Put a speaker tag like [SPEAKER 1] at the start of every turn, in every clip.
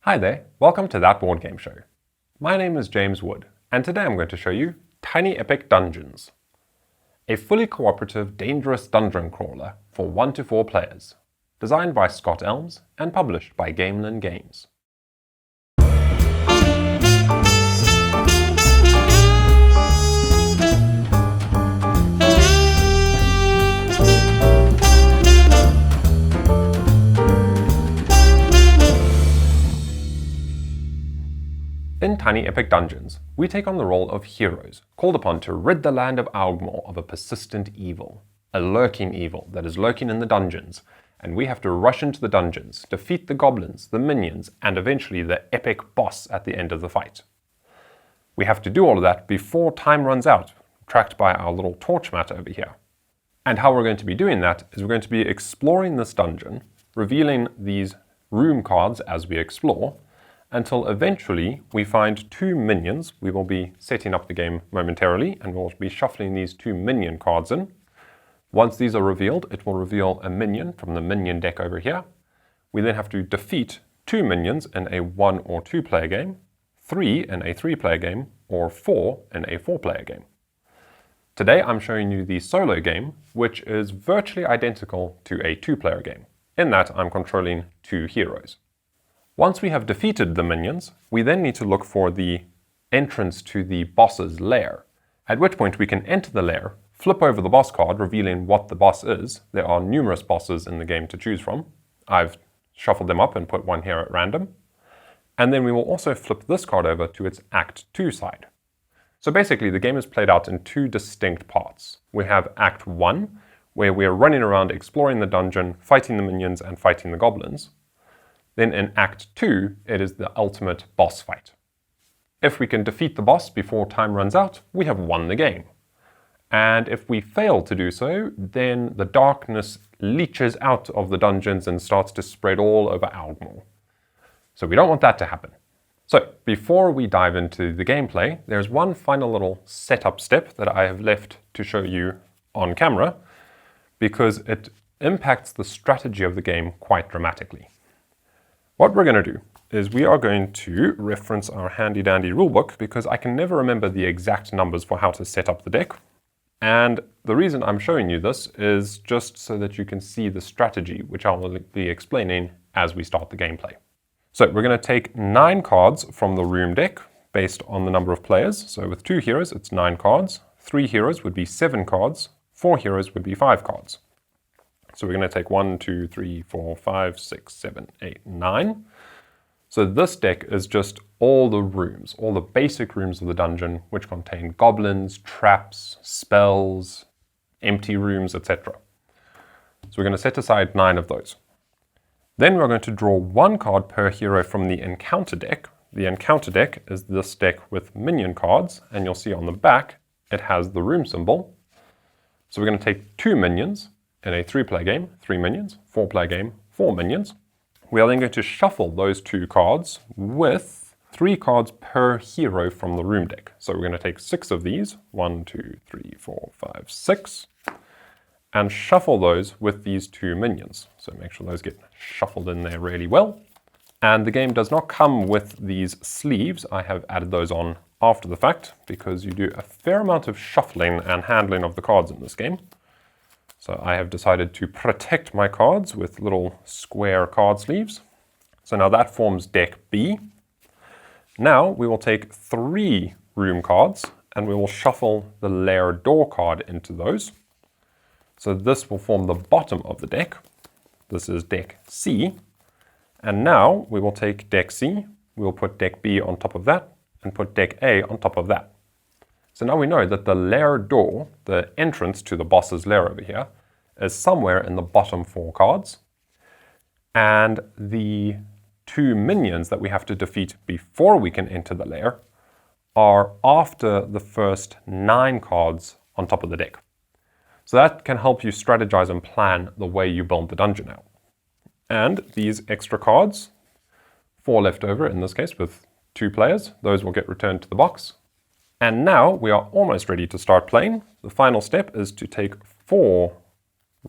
[SPEAKER 1] Hi there, welcome to That Board Game Show. My name is James Wood, and today I'm going to show you Tiny Epic Dungeons, a fully cooperative, dangerous dungeon crawler for 1 to 4 players, designed by Almes and published by Gamelyn Games. In Tiny Epic Dungeons, we take on the role of heroes, called upon to rid the land of Aughmoore of a persistent evil, a lurking evil that is lurking in the dungeons, and we have to rush into the dungeons, defeat the goblins, the minions, and eventually the epic boss at the end of the fight. We have to do all of that before time runs out, tracked by our little torch mat over here. And how we're going to be doing that is we're going to be exploring this dungeon, revealing these room cards as we explore, until eventually we find 2 minions. We will be setting up the game momentarily and we'll be shuffling these 2 minion cards in. Once these are revealed, it will reveal a minion from the minion deck over here. We then have to defeat 2 minions in a 1 or 2 player game, 3 in a 3 player game, or 4 in a 4 player game. Today I'm showing you the solo game, which is virtually identical to a 2 player game, in that I'm controlling 2 heroes. Once we have defeated the minions, we then need to look for the entrance to the boss's lair, at which point we can enter the lair, flip over the boss card revealing what the boss is. There are numerous bosses in the game to choose from. I've shuffled them up and put one here at random. And then we will also flip this card over to its Act 2 side. So basically the game is played out in 2 distinct parts. We have Act 1, where we're running around exploring the dungeon, fighting the minions and fighting the goblins. Then in Act 2, it is the ultimate boss fight. If we can defeat the boss before time runs out, we have won the game. And if we fail to do so, then the darkness leaches out of the dungeons and starts to spread all over Aughmoore. So we don't want that to happen. So before we dive into the gameplay, there's one final little setup step that I have left to show you on camera, because it impacts the strategy of the game quite dramatically. What we're going to do is we are going to reference our handy dandy rulebook, because I can never remember the exact numbers for how to set up the deck. And the reason I'm showing you this is just so that you can see the strategy, which I will be explaining as we start the gameplay. So we're going to take 9 cards from the room deck based on the number of players. So with 2 heroes, it's 9 cards. 3 heroes would be 7 cards. 4 heroes would be 5 cards. So we're going to take 1, 2, 3, 4, 5, 6, 7, 8, 9. So this deck is just all the rooms, all the basic rooms of the dungeon, which contain goblins, traps, spells, empty rooms, etc. So we're going to set aside 9 of those. Then we're going to draw 1 card per hero from the encounter deck. The encounter deck is this deck with minion cards, and you'll see on the back it has the room symbol. So we're going to take 2 minions. In a 3-player game, 3 minions, 4-player game, 4 minions. We are then going to shuffle those 2 cards with 3 cards per hero from the room deck. So we're going to take 6 of these, 1, 2, 3, 4, 5, 6, and shuffle those with these 2 minions. So make sure those get shuffled in there really well. And the game does not come with these sleeves. I have added those on after the fact, because you do a fair amount of shuffling and handling of the cards in this game. So I have decided to protect my cards with little square card sleeves. So now that forms deck B. Now we will take 3 room cards and we will shuffle the lair door card into those. So this will form the bottom of the deck. This is deck C. And now we will take deck C, we will put deck B on top of that, and put deck A on top of that. So now we know that the lair door, the entrance to the boss's lair over here, is somewhere in the bottom 4 cards. And the 2 minions that we have to defeat before we can enter the lair are after the first 9 cards on top of the deck. So that can help you strategize and plan the way you build the dungeon out. And these extra cards, 4 left over in this case with 2 players, those will get returned to the box. And now we are almost ready to start playing. The final step is to take 4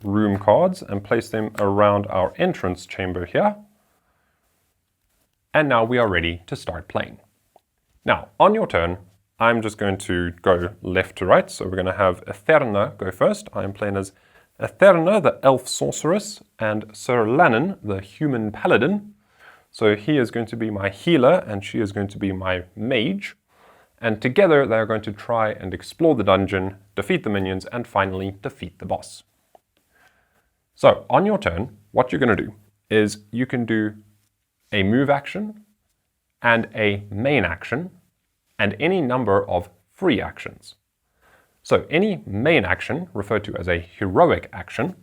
[SPEAKER 1] room cards and place them around our entrance chamber here. And now we are ready to start playing. Now, on your turn, I'm just going to go left to right. So we're going to have Etherna go first. I'm playing as Etherna, the elf sorceress, and Sir Lannan, the human paladin. So he is going to be my healer, and she is going to be my mage. And together they're going to try and explore the dungeon, defeat the minions, and finally defeat the boss. So on your turn, what you're going to do is you can do a move action and a main action and any number of free actions. So any main action, referred to as a heroic action,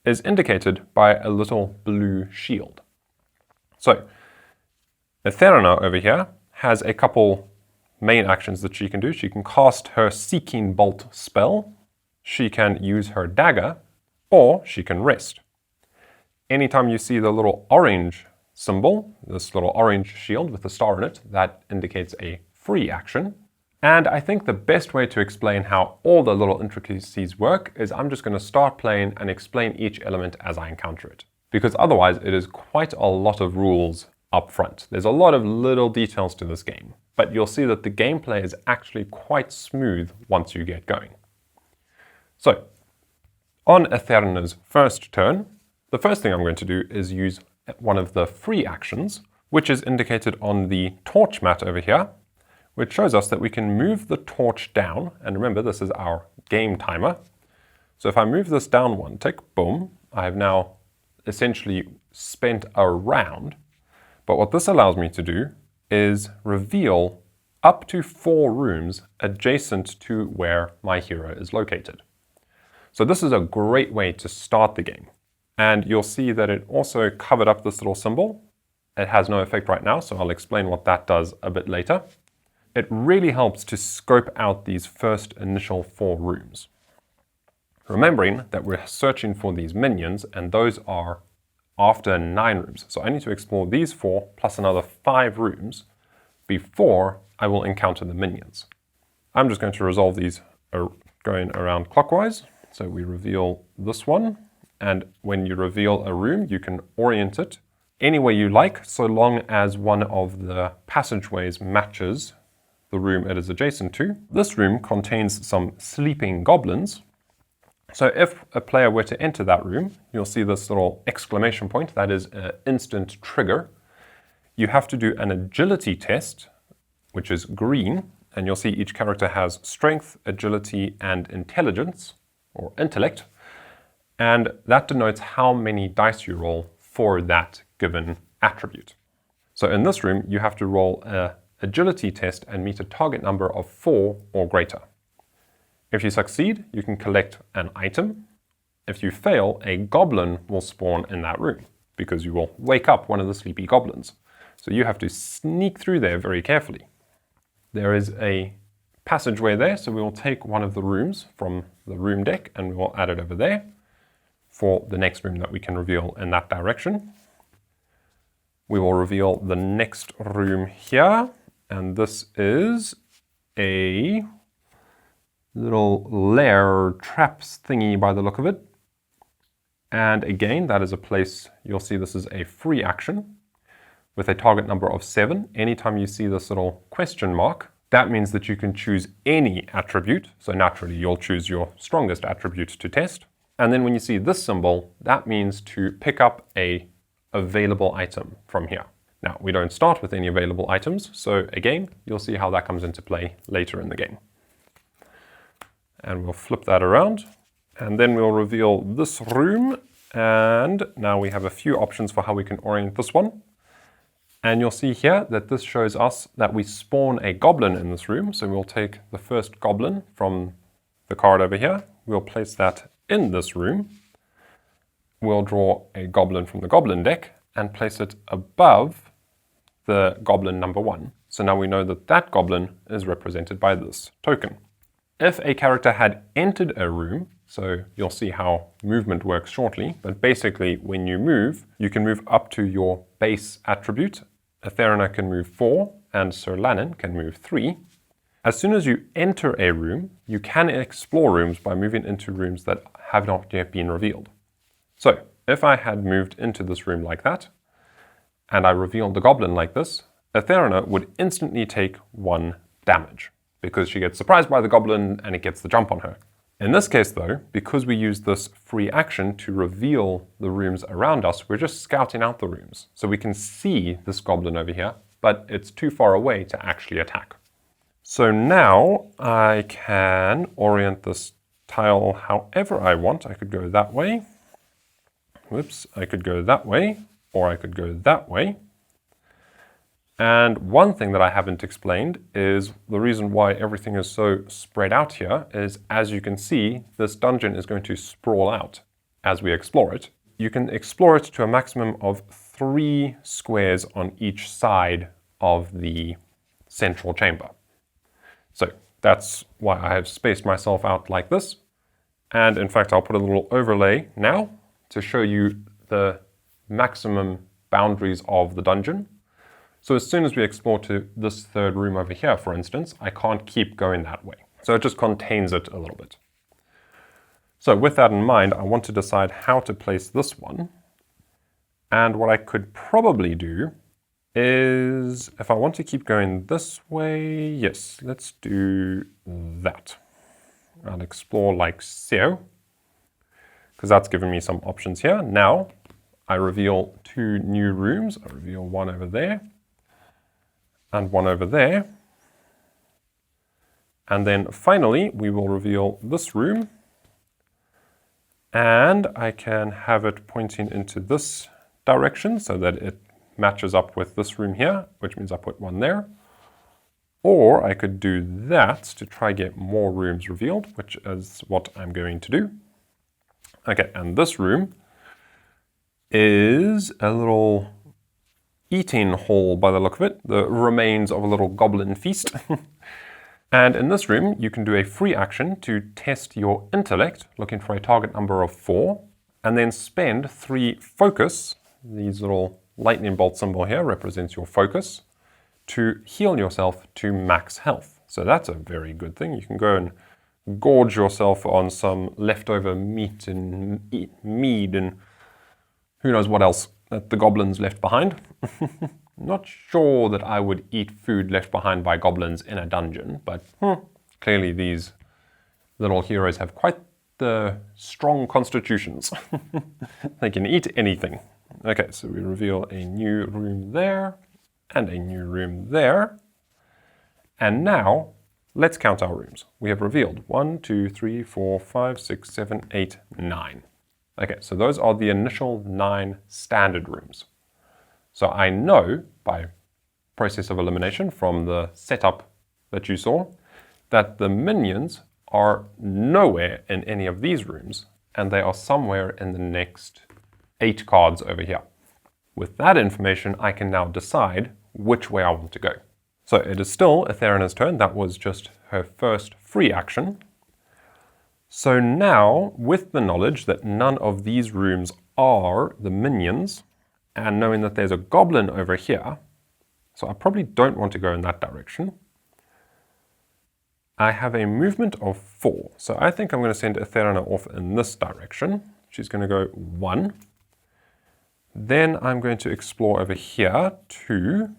[SPEAKER 1] is indicated by a little blue shield. So Etherna over here has a couple main actions that she can do. She can cast her Seeking Bolt spell, she can use her dagger, or she can rest. Anytime you see the little orange symbol, this little orange shield with a star in it, that indicates a free action. And I think the best way to explain how all the little intricacies work is I'm just going to start playing and explain each element as I encounter it. Because otherwise it is quite a lot of rules up front. There's a lot of little details to this game, but you'll see that the gameplay is actually quite smooth once you get going. So, on Etherna's first turn, the first thing I'm going to do is use one of the free actions, which is indicated on the torch mat over here, which shows us that we can move the torch down. And remember, this is our game timer. So if I move this down one tick, boom, I have now essentially spent a round. But what this allows me to do is reveal up to 4 rooms adjacent to where my hero is located. So this is a great way to start the game. And you'll see that it also covered up this little symbol. It has no effect right now, so I'll explain what that does a bit later. It really helps to scope out these first initial 4 rooms. Remembering that we're searching for these minions, and those are after 9 rooms. So I need to explore these 4 plus another 5 rooms before I will encounter the minions. I'm just going to resolve these going around clockwise. So we reveal this one. And when you reveal a room, you can orient it any way you like, so long as one of the passageways matches the room it is adjacent to. This room contains some sleeping goblins. So if a player were to enter that room, you'll see this little exclamation point, that is an instant trigger. You have to do an agility test, which is green, and you'll see each character has strength, agility, and intelligence, or intellect. And that denotes how many dice you roll for that given attribute. So in this room, you have to roll an agility test and meet a target number of 4 or greater. If you succeed, you can collect an item. If you fail, a goblin will spawn in that room because you will wake up one of the sleepy goblins. So you have to sneak through there very carefully. There is a passageway there, so we will take one of the rooms from the room deck and we will add it over there for the next room that we can reveal in that direction. We will reveal the next room here, and this is a little lair traps thingy by the look of it. And again, that is a place, you'll see this is a free action with a target number of 7. Anytime you see this little question mark, that means that you can choose any attribute. So naturally, you'll choose your strongest attribute to test. And then when you see this symbol, that means to pick up a available item from here. Now, we don't start with any available items, so again, you'll see how that comes into play later in the game. And we'll flip that around, and then we'll reveal this room, and now we have a few options for how we can orient this one. And you'll see here that this shows us that we spawn a goblin in this room, so we'll take the first goblin from the card over here, we'll place that in this room. We'll draw a goblin from the goblin deck and place it above the goblin number 1. So now we know that that goblin is represented by this token. If a character had entered a room, so you'll see how movement works shortly, but basically when you move, you can move up to your base attribute. Etherna can move 4 and Sir Lannan can move 3. As soon as you enter a room, you can explore rooms by moving into rooms that have not yet been revealed. So if I had moved into this room like that, and I revealed the goblin like this, Etherina would instantly take 1 damage, because she gets surprised by the goblin and it gets the jump on her. In this case though, because we use this free action to reveal the rooms around us, we're just scouting out the rooms. So we can see this goblin over here, but it's too far away to actually attack. So now I can orient this tile however I want. I could go that way. Whoops, I could go that way, or I could go that way. And one thing that I haven't explained is the reason why everything is so spread out here is, as you can see, this dungeon is going to sprawl out as we explore it. You can explore it to a maximum of 3 squares on each side of the central chamber. So that's why I have spaced myself out like this. And in fact, I'll put a little overlay now to show you the maximum boundaries of the dungeon. So as soon as we explore to this 3rd room over here, for instance, I can't keep going that way. So it just contains it a little bit. So with that in mind, I want to decide how to place this one. And what I could probably do is, if I want to keep going this way, yes, let's do that. I'll explore like so, because that's given me some options here. Now, I reveal 2 new rooms. I reveal one over there, and one over there. And then finally, we will reveal this room. And I can have it pointing into this direction so that it matches up with this room here, which means I put one there. Or I could do that to try get more rooms revealed, which is what I'm going to do. Okay, and this room is a little eating hall by the look of it, the remains of a little goblin feast. And in this room, you can do a free action to test your intellect, looking for a target number of 4, and then spend 3 focus. These little lightning bolt symbol here represents your focus, to heal yourself to max health. So that's a very good thing. You can go and gorge yourself on some leftover meat and mead and who knows what else that the goblins left behind. Not sure that I would eat food left behind by goblins in a dungeon, but clearly these little heroes have quite the strong constitutions. They can eat anything. Okay, so we reveal a new room there, and a new room there. And now, let's count our rooms. We have revealed 1, 2, 3, 4, 5, 6, 7, 8, 9. Okay, so those are the initial 9 standard rooms. So I know, by process of elimination from the setup that you saw, that the minions are nowhere in any of these rooms, and they are somewhere in the next 8 cards over here. With that information, I can now decide which way I want to go. So it is still Etherina's turn. That was just her first free action. So now, with the knowledge that none of these rooms are the minions, and knowing that there's a goblin over here, so I probably don't want to go in that direction, I have a movement of 4. So I think I'm going to send Etherina off in this direction. She's going to go 1. Then I'm going to explore over here 2.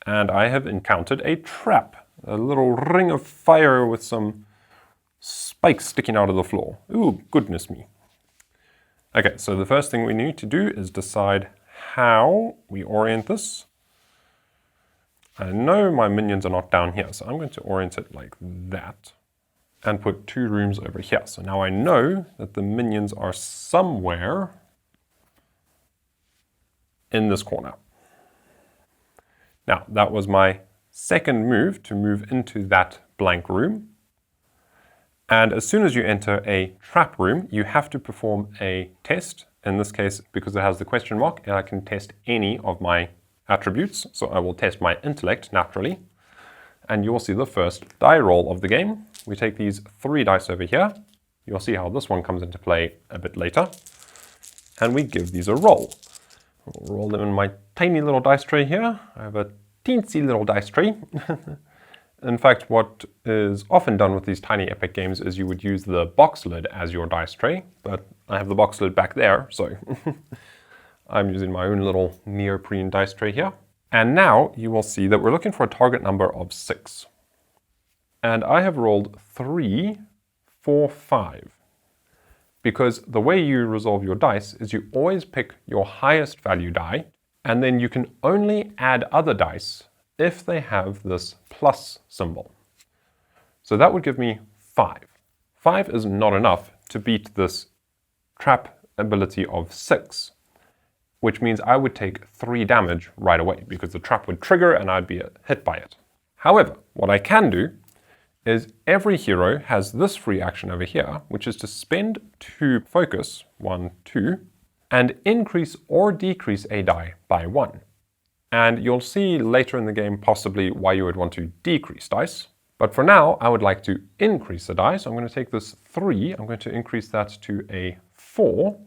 [SPEAKER 1] And I have encountered a trap. A little ring of fire with some spikes sticking out of the floor. Ooh, goodness me. Okay, so the first thing we need to do is decide how we orient this. I know my minions are not down here, so I'm going to orient it like that and put 2 rooms over here. So now I know that the minions are somewhere in this corner. Now, that was my second move to move into that blank room. And as soon as you enter a trap room, you have to perform a test. In this case, because it has the question mark, I can test any of my attributes. So I will test my intellect naturally. And you'll see the first die roll of the game. We take these 3 dice over here. You'll see how this one comes into play a bit later. And we give these a roll. We'll roll them in my tiny little dice tray here. I have a teensy little dice tray. In fact, what is often done with these tiny epic games is you would use the box lid as your dice tray, but I have the box lid back there, so I'm using my own little neoprene dice tray here. And now you will see that we're looking for a target number of 6. And I have rolled 3, 4, 5. Because the way you resolve your dice is you always pick your highest value die, and then you can only add other dice if they have this plus symbol. So that would give me 5. 5 is not enough to beat this trap ability of 6, which means I would take 3 damage right away because the trap would trigger and I'd be hit by it. However, what I can do is every hero has this free action over here, which is to spend 2 focus, 1, 2, and increase or decrease a die by 1. And you'll see later in the game possibly why you would want to decrease dice. But for now, I would like to increase the die. So I'm going to take this 3, I'm going to increase that to a 4.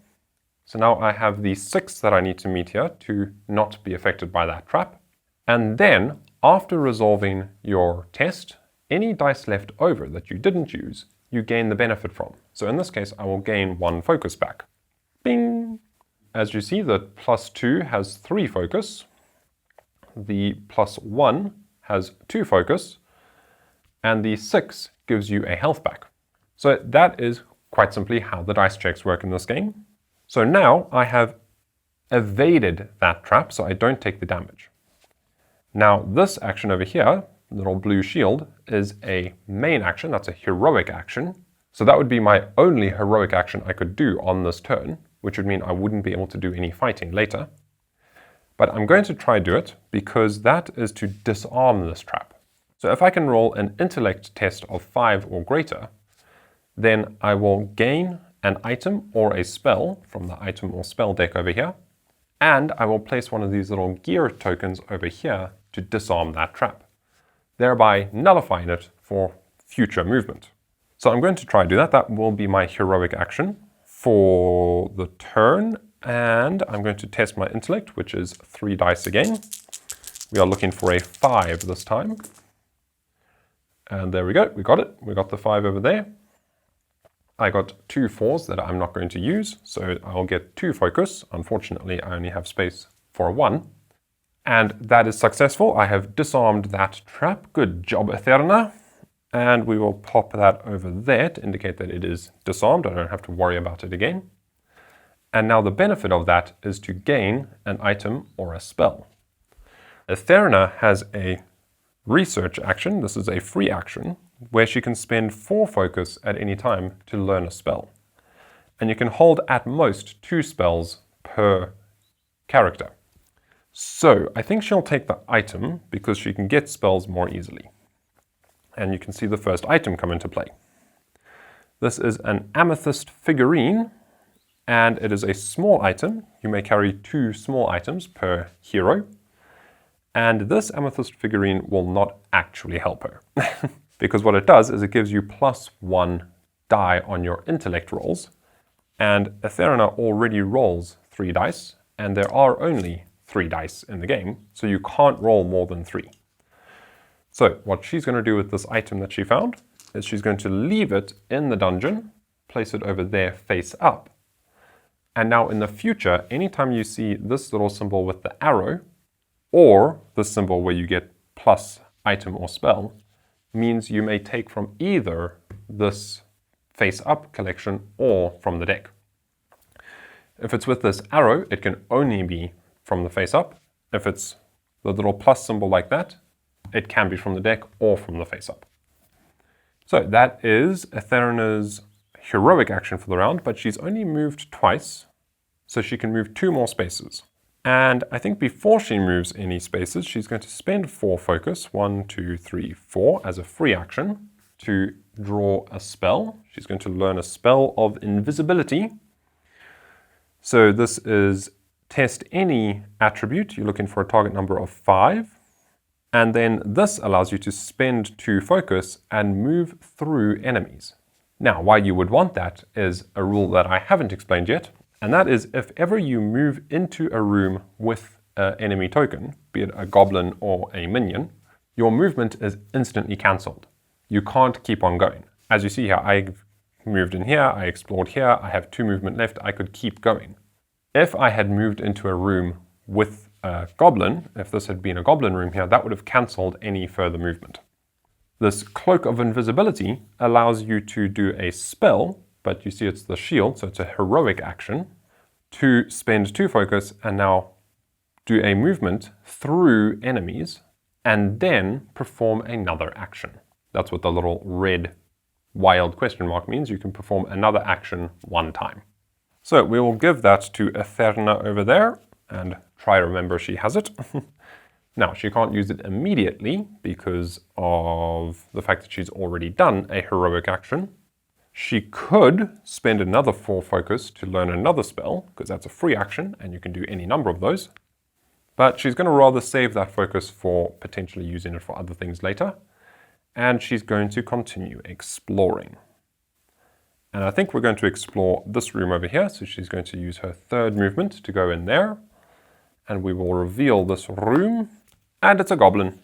[SPEAKER 1] So now I have the 6 that I need to meet here to not be affected by that trap. And then, after resolving your test, any dice left over that you didn't use, you gain the benefit from. So in this case, I will gain 1 focus back. Bing! As you see, the +2 has 3 focus. The +1 has 2 focus. And the 6 gives you a health back. So that is quite simply how the dice checks work in this game. So now I have evaded that trap, so I don't take the damage. Now this action over here, little blue shield, is a main action. That's a heroic action. So that would be my only heroic action I could do on this turn, which would mean I wouldn't be able to do any fighting later. But I'm going to try do it because that is to disarm this trap. So if I can roll an intellect test of 5 or greater, then I will gain an item or a spell from the item or spell deck over here, and I will place one of these little gear tokens over here to disarm that trap, thereby nullifying it for future movement. So I'm going to try to do that. That will be my heroic action for the turn, and I'm going to test my intellect, which is 3 dice again. We are looking for a 5 this time. And there we go, we got it. We got the 5 over there. I got 2 4s that I'm not going to use, so I'll get 2 focus. Unfortunately, I only have space for 1. And that is successful. I have disarmed that trap. Good job, Eterna. And we will pop that over there to indicate that it is disarmed. I don't have to worry about it again. And now the benefit of that is to gain an item or a spell. Eterna has a research action. This is a free action where she can spend 4 focus at any time to learn a spell. And you can hold at most 2 spells per character. So I think she'll take the item because she can get spells more easily. And you can see the first item come into play. This is an amethyst figurine, and it is a small item. You may carry 2 small items per hero. And this amethyst figurine will not actually help her. Because what it does is it gives you +1 die on your intellect rolls. And Eterna already rolls 3 dice, and there are only 3 dice in the game, so you can't roll more than 3. So what she's going to do with this item that she found is she's going to leave it in the dungeon, place it over there face up. And now in the future, anytime you see this little symbol with the arrow, or the symbol where you get plus item or spell, means you may take from either this face up collection or from the deck. If it's with this arrow, it can only be from the face up. If it's the little plus symbol like that, it can be from the deck or from the face up. So that is Eterna's heroic action for the round, but she's only moved twice, so she can move 2 more spaces. And I think before she moves any spaces, she's going to spend 4 focus, 1, 2, 3, 4, as a free action to draw a spell. She's going to learn a spell of invisibility. So this is test any attribute. You're looking for a target number of 5. And then this allows you to spend 2 focus and move through enemies. Now, why you would want that is a rule that I haven't explained yet. And that is if ever you move into a room with an enemy token, be it a goblin or a minion, your movement is instantly cancelled. You can't keep on going. As you see here, I moved in here, I explored here, I have 2 movement left, I could keep going. If I had moved into a room with a goblin, if this had been a goblin room here, that would have cancelled any further movement. This Cloak of Invisibility allows you to do a spell, but you see it's the shield, so it's a heroic action, to spend 2 focus and now do a movement through enemies and then perform another action. That's what the little red wild question mark means. You can perform another action 1 time. So we will give that to Eterna over there and try to remember she has it. Now, she can't use it immediately because of the fact that she's already done a heroic action. She could spend another 4 focus to learn another spell, because that's a free action and you can do any number of those. But she's going to rather save that focus for potentially using it for other things later. And she's going to continue exploring. And I think we're going to explore this room over here. So she's going to use her 3rd movement to go in there. And we will reveal this room. And it's a goblin.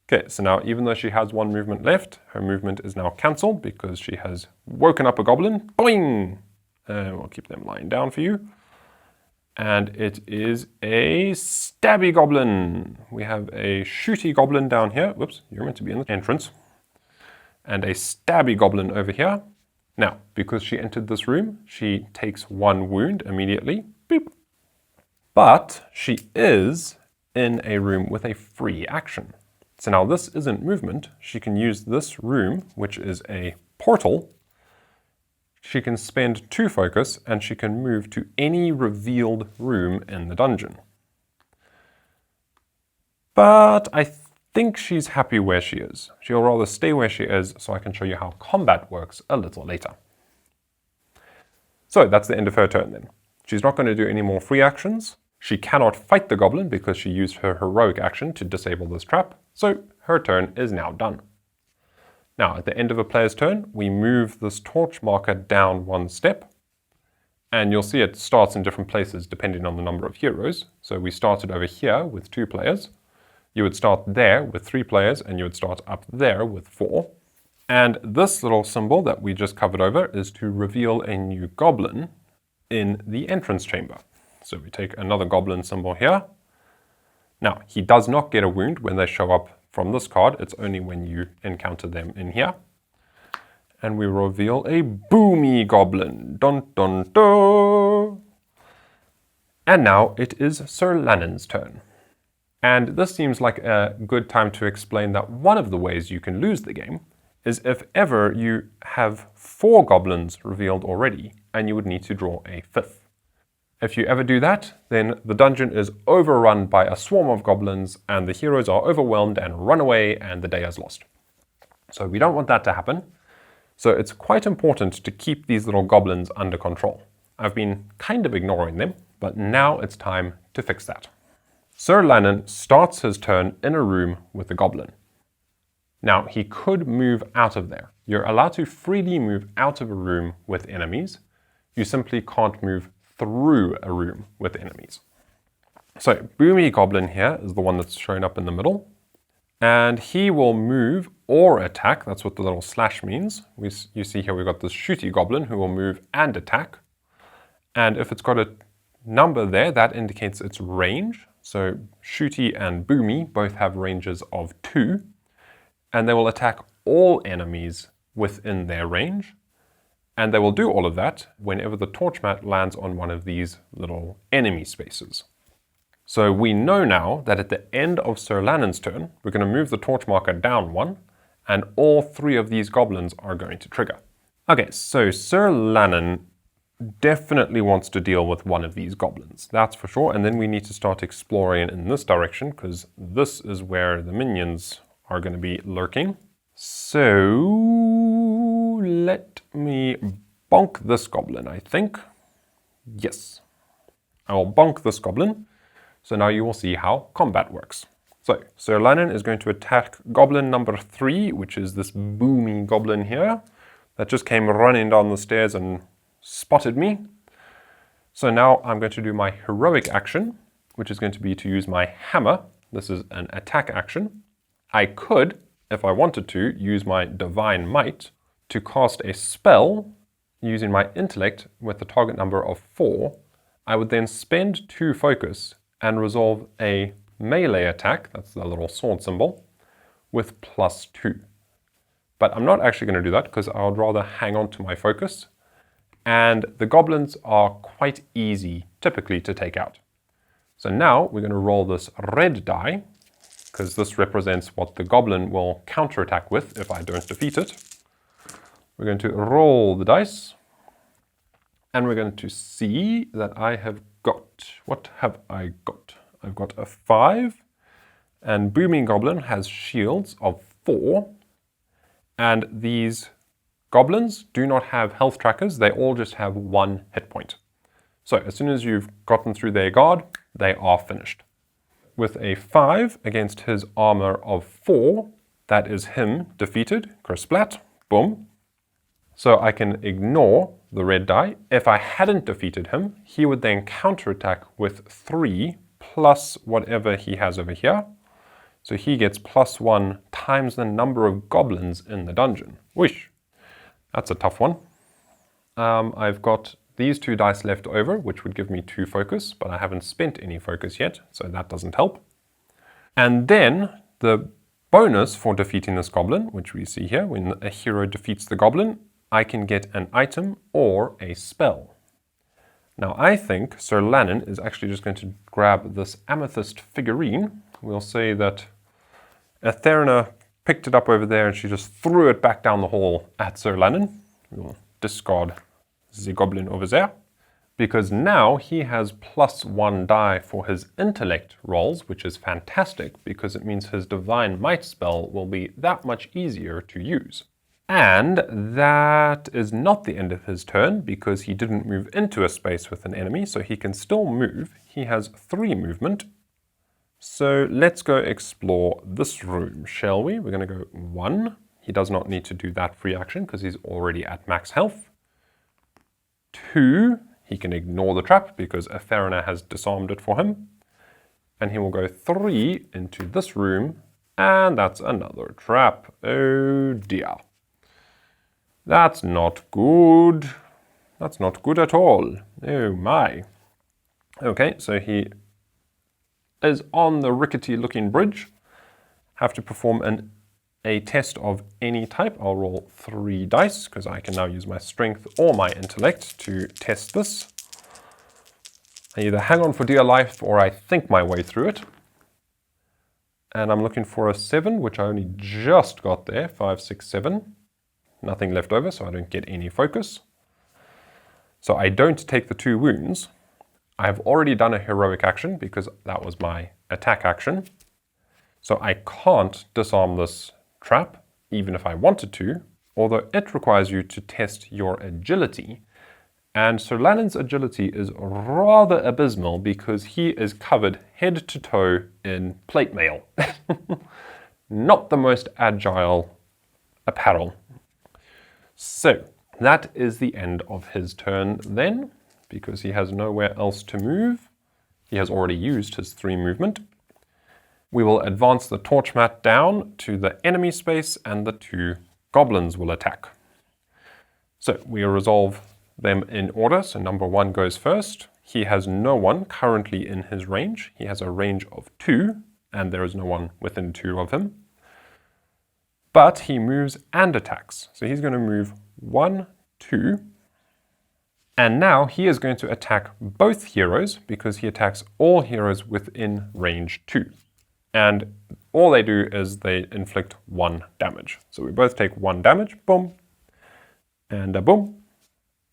[SPEAKER 1] Okay, so now even though she has 1 movement left, her movement is now cancelled because she has woken up a goblin. Boing! And we'll keep them lying down for you. And it is a stabby goblin. We have a shooty goblin down here. Whoops, you're meant to be in the entrance. And a stabby goblin over here. Now, because she entered this room, she takes 1 wound immediately. Boop. But she is in a room with a free action. So now this isn't movement. She can use this room, which is a portal. She can spend 2 focus and she can move to any revealed room in the dungeon. But I think she's happy where she is. She'll rather stay where she is so I can show you how combat works a little later. So that's the end of her turn then. She's not going to do any more free actions. She cannot fight the goblin because she used her heroic action to disable this trap. So her turn is now done. Now, at the end of a player's turn, we move this torch marker down 1 step, and you'll see it starts in different places depending on the number of heroes. So we started over here with 2 players. You would start there with 3 players, and you would start up there with 4. And this little symbol that we just covered over is to reveal a new goblin in the entrance chamber. So we take another goblin symbol here. Now, he does not get a wound when they show up from this card. It's only when you encounter them in here. And we reveal a boomy goblin. Dun dun dun! And now it is Sir Lannon's turn. And this seems like a good time to explain that one of the ways you can lose the game is if ever you have 4 goblins revealed already and you would need to draw a 5th. If you ever do that, then the dungeon is overrun by a swarm of goblins and the heroes are overwhelmed and run away and the day is lost. So we don't want that to happen. So it's quite important to keep these little goblins under control. I've been kind of ignoring them, but now it's time to fix that. Sir Lannon starts his turn in a room with the goblin. Now, he could move out of there. You're allowed to freely move out of a room with enemies. You simply can't move through a room with enemies. So Boomy Goblin here is the one that's shown up in the middle. And he will move or attack. That's what the little slash means. You see here we've got this shooty goblin who will move and attack. And if it's got a number there, that indicates its range. So shooty and boomy both have ranges of 2. And they will attack all enemies within their range. And they will do all of that whenever the torch mat lands on one of these little enemy spaces. So we know now that at the end of Sir Lannon's turn, we're going to move the torch marker down 1, and all 3 of these goblins are going to trigger. Okay, so Sir Lannon definitely wants to deal with one of these goblins, that's for sure. And then we need to start exploring in this direction, because this is where the minions are going to be lurking. So let me bonk this goblin, I think. Yes, I will bonk this goblin. So now you will see how combat works. So Sir Lannon is going to attack goblin number 3, which is this boomy goblin here that just came running down the stairs and spotted me. So now I'm going to do my heroic action, which is going to be to use my hammer. This is an attack action. I could, if I wanted to, use my divine might to cast a spell using my intellect with the target number of 4 I would then spend 2 focus and resolve a melee attack, that's the little sword symbol, with +2. But I'm not actually going to do that because I would rather hang on to my focus. And the goblins are quite easy, typically, to take out. So now we're going to roll this red die, because this represents what the goblin will counterattack with if I don't defeat it. We're going to roll the dice, and we're going to see that I have got, what have I got? I've got a 5, and Booming Goblin has shields of 4, and these goblins do not have health trackers, they all just have 1 hit point. So as soon as you've gotten through their guard, they are finished. With a 5 against his armor of 4, that is him defeated, kersplat, boom. So I can ignore the red die. If I hadn't defeated him, he would then counterattack with 3 plus whatever he has over here. So he gets +1 times the number of goblins in the dungeon. Whoosh! That's a tough one. I've got these 2 dice left over, which would give me 2 focus, but I haven't spent any focus yet, so that doesn't help. And then the bonus for defeating this goblin, which we see here, when a hero defeats the goblin, I can get an item or a spell. Now I think Sir Lannon is actually just going to grab this amethyst figurine. We'll say that Atherna picked it up over there and she just threw it back down the hall at Sir Lannon. We'll discard the goblin over there, because now he has +1 die for his intellect rolls, which is fantastic because it means his divine might spell will be that much easier to use. And that is not the end of his turn, because he didn't move into a space with an enemy, so he can still move. He has 3 movement. So let's go explore this room, shall we? We're going to go 1. He does not need to do that free action because he's already at max health. 2, he can ignore the trap because Atherna has disarmed it for him. And he will go 3 into this room, and that's another trap. Oh dear. That's not good. That's not good at all. Oh my. Okay, so he is on the rickety looking bridge. Have to perform a test of any type. I'll roll 3 dice because I can now use my strength or my intellect to test this. I either hang on for dear life or I think my way through it. And I'm looking for a 7, which I only just got there. 5, 6, 7. Nothing left over, so I don't get any focus. So I don't take the 2 wounds. I have already done a heroic action because that was my attack action. So I can't disarm this trap, even if I wanted to, although it requires you to test your agility. And Sir Lannon's agility is rather abysmal because he is covered head to toe in plate mail. Not the most agile apparel. So that is the end of his turn then, because he has nowhere else to move. He has already used his 3 movement. We will advance the torch mat down to the enemy space and the 2 goblins will attack. So we resolve them in order. So number 1 goes first. He has no one currently in his range. He has a range of 2 and there is no one within 2 of him. But he moves and attacks. So he's going to move 1, 2. And now he is going to attack both heroes because he attacks all heroes within range 2. And all they do is they inflict 1 damage. So we both take 1 damage, boom, and a boom.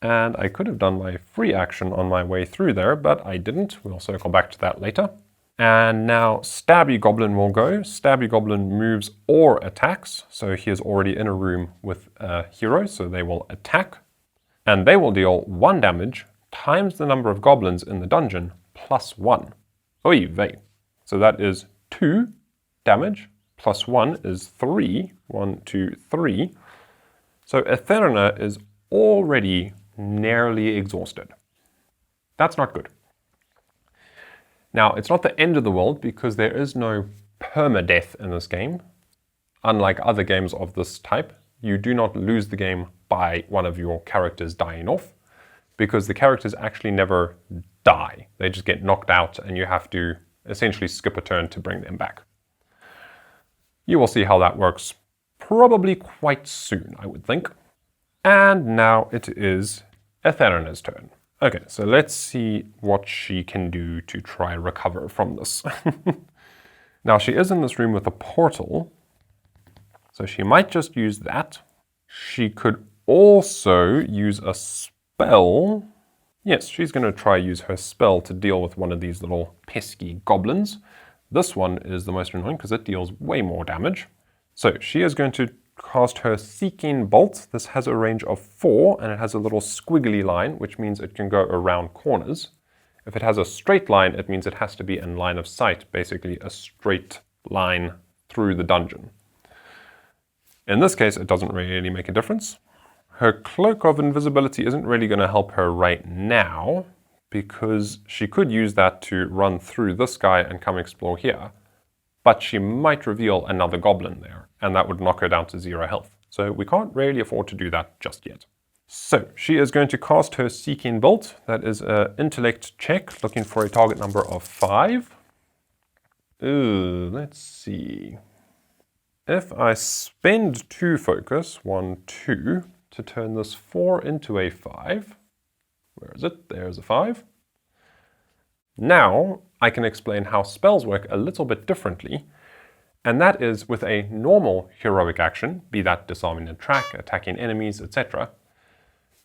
[SPEAKER 1] And I could have done my free action on my way through there, but I didn't. We'll circle back to that later. And now Stabby Goblin will go. Stabby Goblin moves or attacks. So he is already in a room with a hero, so they will attack. And they will deal 1 damage times the number of goblins in the dungeon plus 1. Oy vey. So that is 2 damage plus 1 is 3. 1, 2, 3. So Atherna is already nearly exhausted. That's not good. Now, it's not the end of the world because there is no permadeath in this game. Unlike other games of this type, you do not lose the game by one of your characters dying off, because the characters actually never die. They just get knocked out and you have to essentially skip a turn to bring them back. You will see how that works probably quite soon, I would think. And now it is Etherina's turn. Okay, so let's see what she can do to try recover from this. Now she is in this room with a portal, so she might just use that. She could also use a spell. Yes, she's going to try use her spell to deal with one of these little pesky goblins. This one is the most annoying because it deals way more damage. So she is going to cast her Seeking Bolt. This has a range of 4 and it has a little squiggly line, which means it can go around corners. If it has a straight line, it means it has to be in line of sight, basically a straight line through the dungeon. In this case, it doesn't really make a difference. Her Cloak of Invisibility isn't really going to help her right now, because she could use that to run through this guy and come explore here. But she might reveal another goblin there, and that would knock her down to 0 health. So we can't really afford to do that just yet. So she is going to cast her Seeking Bolt. That is an intellect check, looking for a target number of 5. Ooh, let's see. If I spend 2 focus, 1, 2, to turn this 4 into a 5. Where is it? There's a 5. Now I can explain how spells work a little bit differently, and that is with a normal heroic action, be that disarming a track, attacking enemies, etc.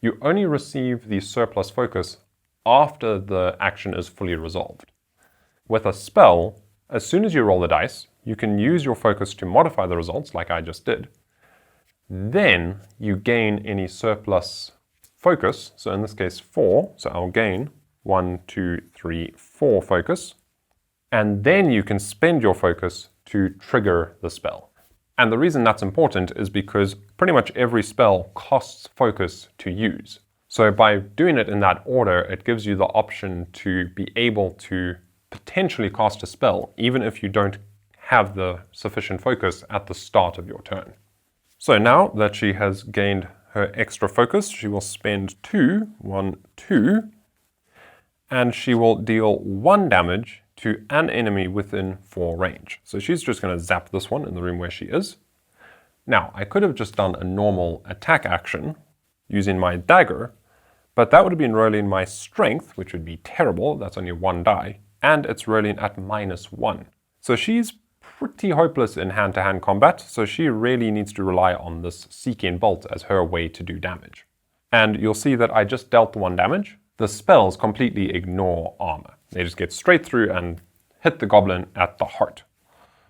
[SPEAKER 1] You only receive the surplus focus after the action is fully resolved. With a spell, as soon as you roll the dice, you can use your focus to modify the results like I just did. Then you gain any surplus focus, so in this case 4, so I'll gain 1, 2, 3, 4 focus, and then you can spend your focus to trigger the spell. And the reason that's important is because pretty much every spell costs focus to use. So by doing it in that order, it gives you the option to be able to potentially cast a spell, even if you don't have the sufficient focus at the start of your turn. So now that she has gained her extra focus, she will spend 2, 1, 2, and she will deal 1 damage to an enemy within 4 range. So she's just going to zap this one in the room where she is. Now, I could have just done a normal attack action using my dagger, but that would have been rolling my strength, which would be terrible. That's only 1 die, and it's rolling at -1. So she's pretty hopeless in hand-to-hand combat, so she really needs to rely on this Seeking Bolt as her way to do damage. And you'll see that I just dealt 1 damage. The spells completely ignore armor. They just get straight through and hit the goblin at the heart.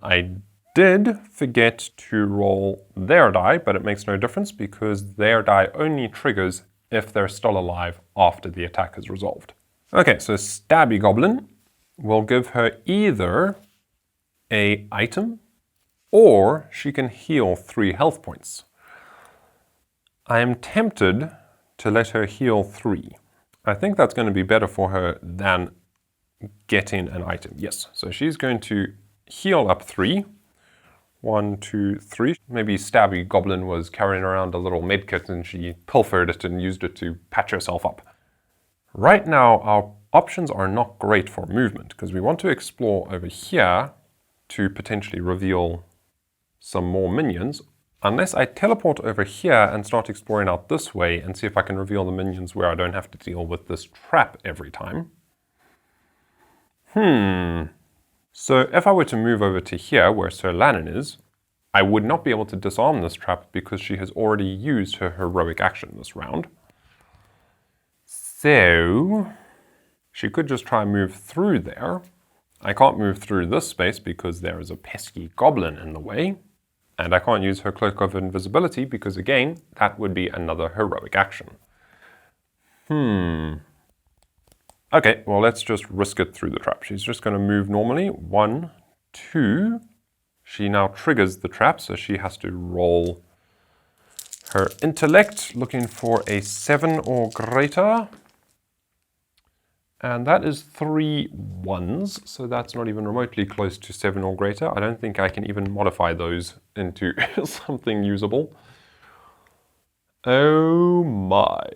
[SPEAKER 1] I did forget to roll their die, but it makes no difference because their die only triggers if they're still alive after the attack is resolved. Okay, so Stabby Goblin will give her either an item or she can heal 3 health points. I am tempted to let her heal 3. I think that's going to be better for her than getting an item. Yes, so she's going to heal up 3. 1, 2, 3. Maybe Stabby Goblin was carrying around a little medkit and she pilfered it and used it to patch herself up. Right now, our options are not great for movement because we want to explore over here to potentially reveal some more minions. Unless I teleport over here and start exploring out this way and see if I can reveal the minions where I don't have to deal with this trap every time. So if I were to move over to here where Sir Lannan is, I would not be able to disarm this trap because she has already used her heroic action this round. So she could just try and move through there. I can't move through this space because there is a pesky goblin in the way. And I can't use her Cloak of Invisibility because, again, that would be another heroic action. Okay, well, let's just risk it through the trap. She's just going to move normally. 1, 2. She now triggers the trap, so she has to roll her intellect, looking for a 7 or greater. And that is 3 1s, so that's not even remotely close to 7 or greater. I don't think I can even modify those into something usable. Oh my.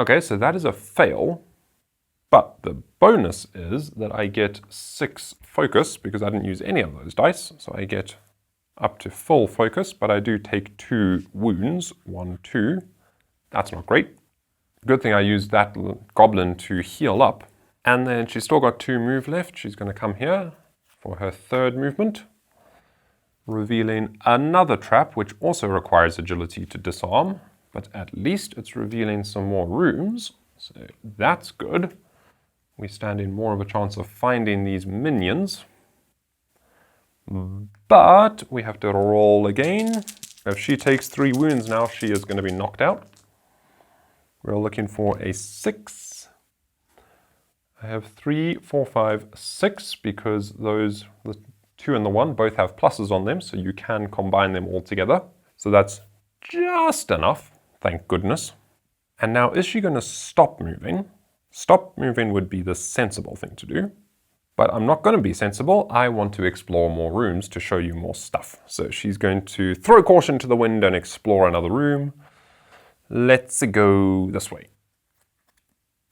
[SPEAKER 1] Okay, so that is a fail, but the bonus is that I get 6 focus because I didn't use any of those dice, so I get up to full focus, but I do take 2 wounds, 1, 2. That's not great. Good thing I used that goblin to heal up. And then she's still got 2 move left. She's going to come here for her 3rd movement, revealing another trap, which also requires agility to disarm, but at least it's revealing some more rooms, so that's good. We stand in more of a chance of finding these minions. But we have to roll again. If she takes 3 wounds now, she is going to be knocked out. We're looking for a 6. I have 3, 4, 5, 6 because those, the 2 and the 1, both have pluses on them, so you can combine them all together. So that's just enough, thank goodness. And now, is she going to stop moving? Stop moving would be the sensible thing to do. But I'm not going to be sensible. I want to explore more rooms to show you more stuff. So she's going to throw caution to the wind and explore another room. Let's go this way.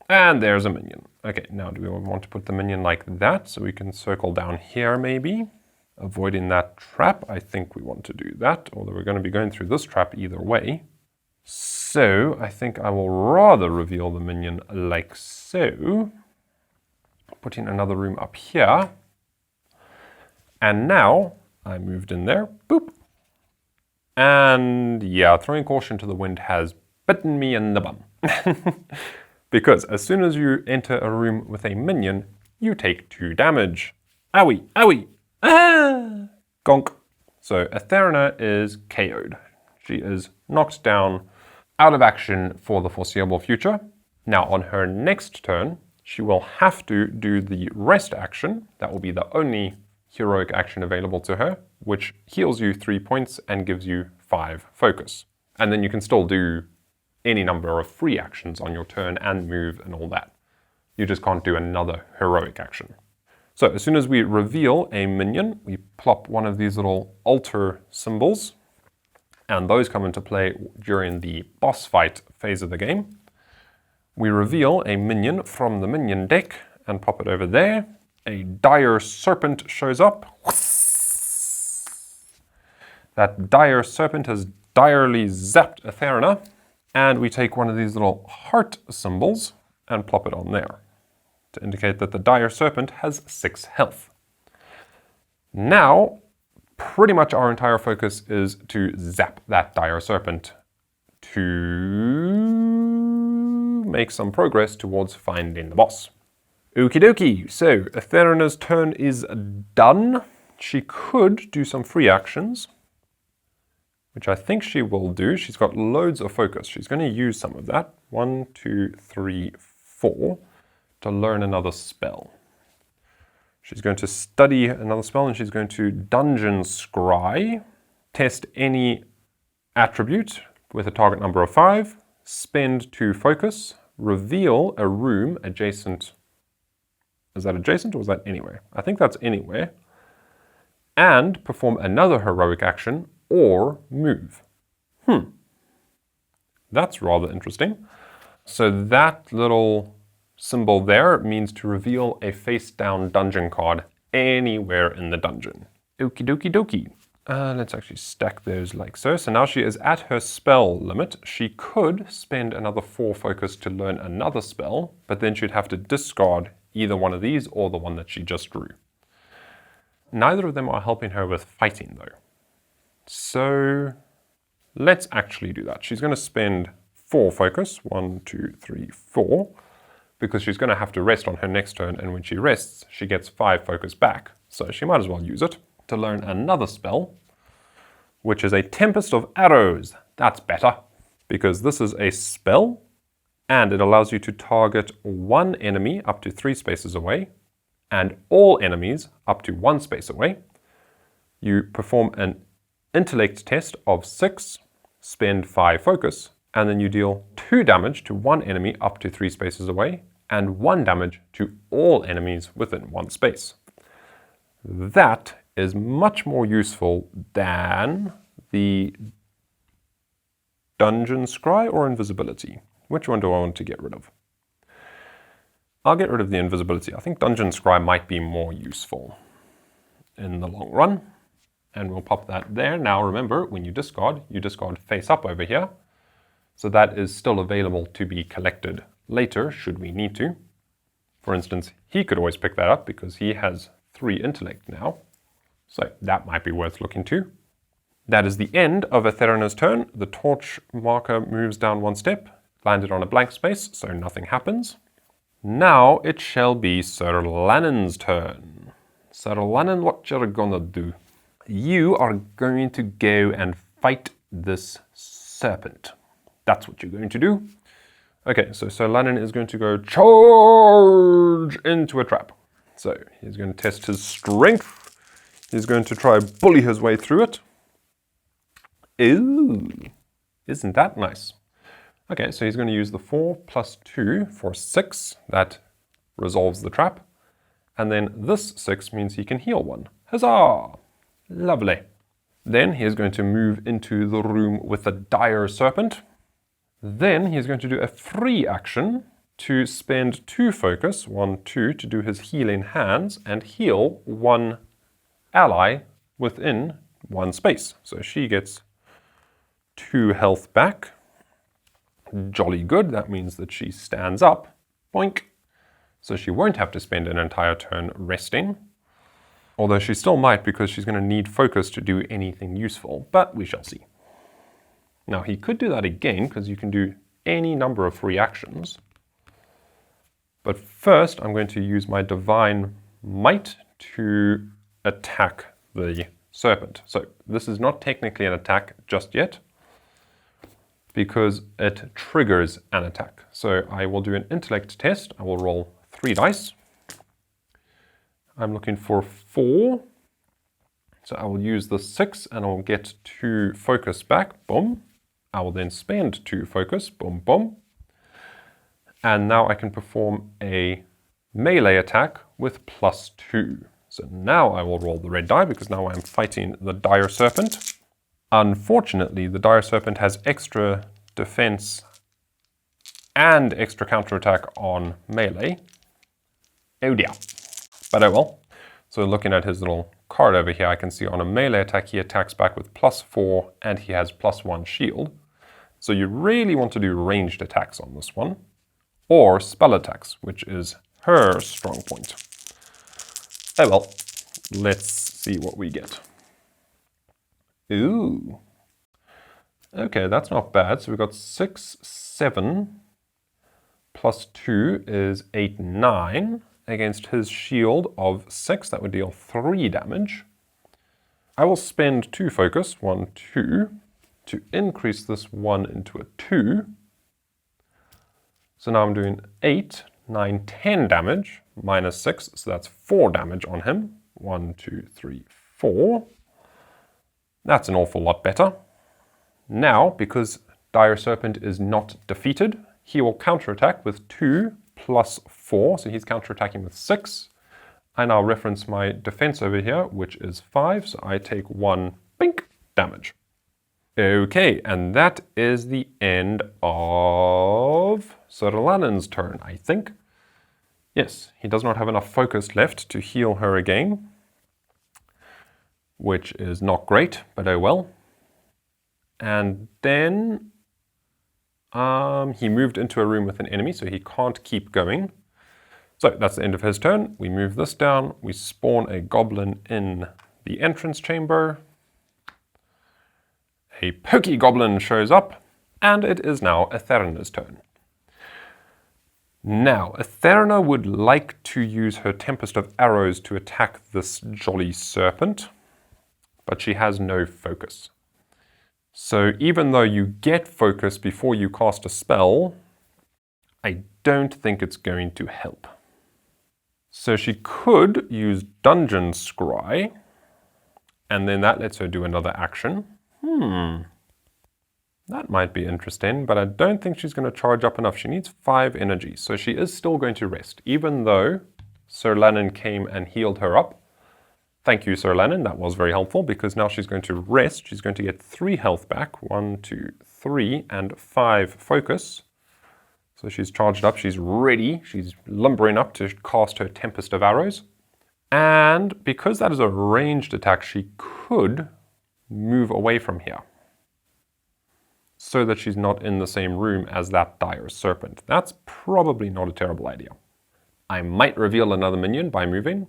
[SPEAKER 1] And there's a minion. Okay, now do we want to put the minion like that so we can circle down here maybe? Avoiding that trap, I think we want to do that, although we're going to be going through this trap either way. So I think I will rather reveal the minion like so. Putting another room up here. And now I moved in there, boop. And yeah, throwing caution to the wind has bitten me in the bum. Because as soon as you enter a room with a minion, you take 2 damage. Owie, owie, ah! Gonk. So Atherna is KO'd. She is knocked down, out of action for the foreseeable future. Now on her next turn, she will have to do the rest action. That will be the only heroic action available to her, which heals you 3 points and gives you 5 focus. And then you can still do any number of free actions on your turn and move and all that. You just can't do another heroic action. So as soon as we reveal a minion, we plop one of these little altar symbols, and those come into play during the boss fight phase of the game. We reveal a minion from the minion deck and pop it over there. A dire serpent shows up. That dire serpent has direly zapped Atherna. And we take one of these little heart symbols and plop it on there to indicate that the dire serpent has 6 health. Now, pretty much our entire focus is to zap that dire serpent to make some progress towards finding the boss. Okie dokie, so Atherna's turn is done. She could do some free actions, which I think she will do. She's got loads of focus. She's going to use some of that. 1, 2, 3, 4 to learn another spell. She's going to study another spell and she's going to dungeon scry, test any attribute with a target number of 5, spend 2 focus, reveal a room adjacent. Is that adjacent or is that anywhere? I think that's anywhere. And perform another heroic action or move. That's rather interesting. So that little symbol there means to reveal a face-down dungeon card anywhere in the dungeon. Okie dokie dokie. Let's actually stack those like so. So now she is at her spell limit. She could spend another 4 focus to learn another spell, but then she'd have to discard either one of these or the one that she just drew. Neither of them are helping her with fighting though. So let's actually do that. She's going to spend 4 focus, 1, 2, 3, 4, because she's going to have to rest on her next turn, and when she rests, she gets 5 focus back. So she might as well use it to learn another spell, which is a Tempest of Arrows. That's better, because this is a spell, and it allows you to target 1 enemy up to 3 spaces away, and all enemies up to 1 space away. You perform an intellect test of 6, spend 5 focus, and then you deal 2 damage to 1 enemy up to 3 spaces away, and 1 damage to all enemies within 1 space. That is much more useful than the dungeon scry or invisibility. Which one do I want to get rid of? I'll get rid of the invisibility. I think Dungeon Scry might be more useful in the long run. And we'll pop that there. Now remember, when you discard face up over here. So that is still available to be collected later, should we need to. For instance, he could always pick that up because he has 3 intellect now. So that might be worth looking to. That is the end of Etherina's turn. The torch marker moves down 1 step, landed on a blank space, so nothing happens. Now it shall be Sir Lannon's turn. Sir Lannon, what you're gonna do? You are going to go and fight this serpent. That's what you're going to do. Okay, so Sir Lannon is going to go charge into a trap. So he's going to test his strength. He's going to try bully his way through it. Ooh, isn't that nice? Okay, so he's going to use the 4 plus 2 for 6. That resolves the trap. And then this 6 means he can heal 1. Huzzah! Lovely. Then he's going to move into the room with the dire serpent. Then he's going to do a free action to spend 2 focus, 1, 2, to do his healing hands and heal 1 ally within 1 space. So she gets 2 health back. Jolly good. That means that she stands up. Boink. So she won't have to spend an entire turn resting. Although she still might because she's going to need focus to do anything useful. But we shall see. Now he could do that again because you can do any number of free actions. But first I'm going to use my Divine Might to attack the serpent. So this is not technically an attack just yet, because it triggers an attack. So I will do an intellect test. I will roll 3 dice. I'm looking for 4. So I will use the 6 and I'll get 2 focus back. Boom. I will then spend 2 focus. Boom, boom. And now I can perform a melee attack with +2. So now I will roll the red die because now I'm fighting the dire serpent. Unfortunately, the dire serpent has extra defense and extra counterattack on melee. Oh dear. But oh well. So looking at his little card over here, I can see on a melee attack he attacks back with +4 and he has +1 shield. So you really want to do ranged attacks on this one. Or spell attacks, which is her strong point. Oh well. Let's see what we get. Ooh. Okay, that's not bad. So we've got 6, 7, +2 is 8, 9. Against his shield of 6, that would deal 3 damage. I will spend 2 focus, 1, 2, to increase this 1 into a 2. So now I'm doing 8, 9, 10 damage, minus 6, so that's 4 damage on him. 1, 2, 3, 4. That's an awful lot better. Now, because Dire Serpent is not defeated, he will counterattack with 2 plus 4, so he's counterattacking with 6. I now reference my defense over here, which is 5, so I take 1 bink damage. Okay, and that is the end of Sir Lannon's turn, I think. Yes, he does not have enough focus left to heal her again, which is not great, but oh well. And then he moved into a room with an enemy, so he can't keep going. So that's the end of his turn. We move this down. We spawn a goblin in the entrance chamber. A pokey goblin shows up, and it is now Etherina's turn. Now, Etherina would like to use her Tempest of Arrows to attack this jolly serpent, but she has no focus. So even though you get focus before you cast a spell, I don't think it's going to help. So she could use Dungeon Scry, and then that lets her do another action. That might be interesting, but I don't think she's going to charge up enough. She needs 5 energy, so she is still going to rest, even though Sir Lannon came and healed her up. Thank you, Sir Lannon. That was very helpful because now she's going to rest. She's going to get 3 health back. 1, 2, 3, and 5 focus. So she's charged up, she's ready, she's lumbering up to cast her Tempest of Arrows. And because that is a ranged attack, she could move away from here, so that she's not in the same room as that dire serpent. That's probably not a terrible idea. I might reveal another minion by moving,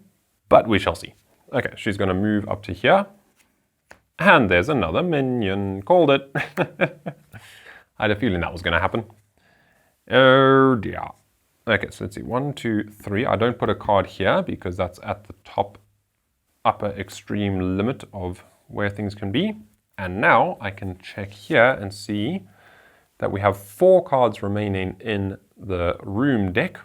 [SPEAKER 1] but we shall see. Okay, she's going to move up to here. And there's another minion. Called it. I had a feeling that was going to happen. Oh dear. Okay, so let's see. 1, 2, 3. I don't put a card here because that's at the top upper extreme limit of where things can be. And now I can check here and see that we have 4 cards remaining in the room deck.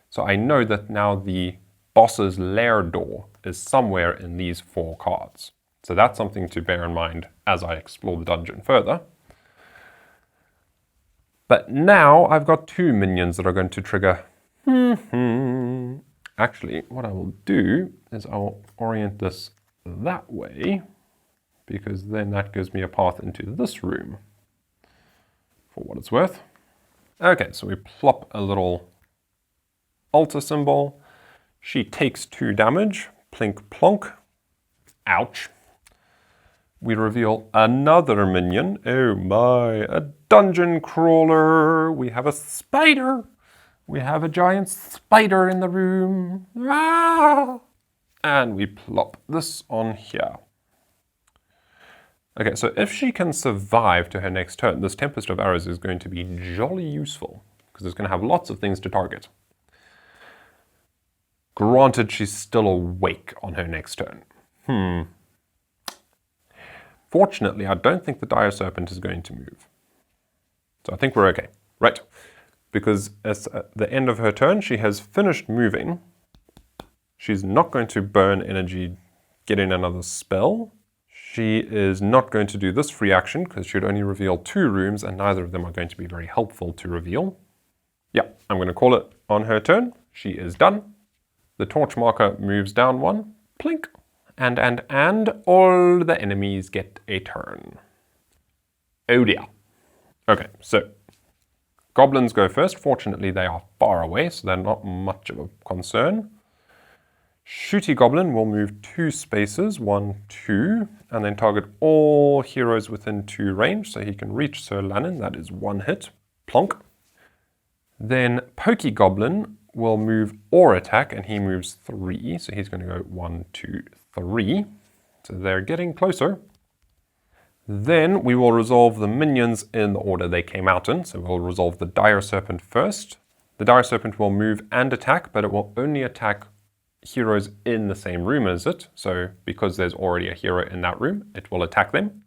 [SPEAKER 1] So I know that now the boss's lair door is somewhere in these 4 cards. So that's something to bear in mind as I explore the dungeon further. But now I've got 2 minions that are going to trigger. Actually, what I will do is I'll orient this that way, because then that gives me a path into this room, for what it's worth. Okay, so we plop a little altar symbol. She takes 2 damage, plink plonk. Ouch. We reveal another minion. Oh my, a dungeon crawler. We have a spider. We have a giant spider in the room. Ah! And we plop this on here. Okay, so if she can survive to her next turn, this Tempest of Arrows is going to be jolly useful, because it's going to have lots of things to target. Granted, she's still awake on her next turn. Fortunately, I don't think the dire serpent is going to move. So I think we're okay. Right. Because at the end of her turn, she has finished moving. She's not going to burn energy getting another spell. She is not going to do this free action, because she would only reveal 2 rooms, and neither of them are going to be very helpful to reveal. Yeah, I'm going to call it on her turn. She is done. The torch marker moves down 1. Plink. And all the enemies get a turn. Oh dear. Okay, so goblins go first. Fortunately, they are far away, so they're not much of a concern. Shooty Goblin will move 2 spaces, 1, 2, and then target all heroes within 2 range, so he can reach Sir Lannan. That is 1 hit. Plonk. Then Pokey Goblin will move or attack, and he moves 3, so he's going to go 1, 2, 3. So they're getting closer. Then we will resolve the minions in the order they came out in. So we'll resolve the dire serpent first. The dire serpent will move and attack, but it will only attack heroes in the same room as it. So because there's already a hero in that room, it will attack them.